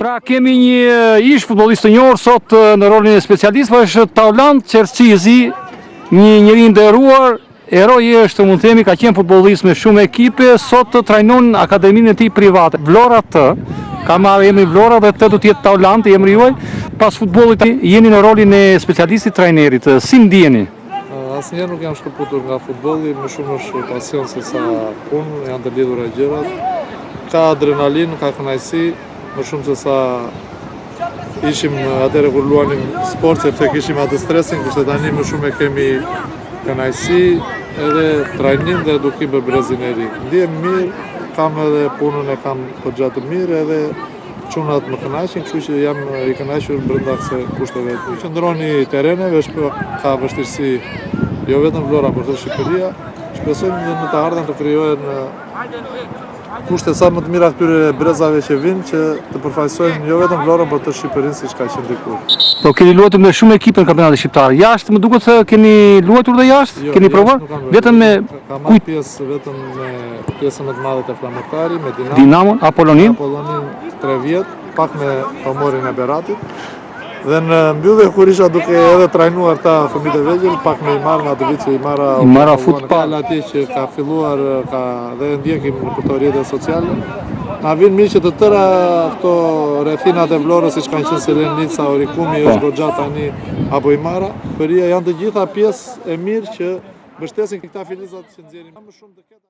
Pra kemi një ish futbollist të njohur sot në rolin e specialistëve, është Taulant Çerçizi, një njeri nderuar, heroi është, mund të themi, ka qenë futbollist me shumë ekipe, sot trajnon akademinë e tij private. Vlora T, ka marrë emrin Vlora dhe T do të jetë Taulant, emri juaj. Pas futbollit jeni në rolin e specialistit trajnerit. Si ndjeni? Asnjëherë nuk jam shkëputur nga futbolli, më shumë është pasion se sa punë, janë të lidhura gjërat. Ka adrenalin, ka kënaqësi, më shumë se sa ishim atëherë kur luanim sport, sepse kishim atë stresin, kurse tani më shumë e kemi kënaqësi, edhe trajnim dhe edukim për brezin e ri. Ndihem mirë, kam edhe punën e kam përgja të mirë, edhe çunat më kënaqin, kështu që jam i kënaqur brenda kësaj kushteve. Qëndroni terreneve, ka vështirësi jo vetëm Vlora, por edhe Shqipëria. Shpresojmë që në të ardhmen të krijohen kushte sa më të mira këtyre brezave që vinë, që të përfaqësojnë jo vetëm Vlorën, por të Shqipërinë siç ka qenë dikur. Po keni luajtur me shumë ekipe në kampionatin shqiptar. Jashtë më duket se keni luajtur dhe jashtë? Jo, keni provuar? Vetëm me kam marrë pjesë vetëm me pjesën më të madhe të Flamurkari, me Dinamon, Apollonin 3 vjet, pak me Pomorin e Beratit. Dhe në mbyllje kur isha duke edhe trajnuar ta fëmijët e vegjël, pak me i marrë nga të vit që i marra futbol atje që ka filluar, dhe ndjekim në këto rrjete sociale. Na vinë mirë që të tëra këto rrethinat e Vlorës, siç kanë qenë Selenica, Orikumi, është goxha tani apo i marra, Përia, janë të gjitha pjesë e mirë që mbështesin këta filizat që nxjerrin më shumë të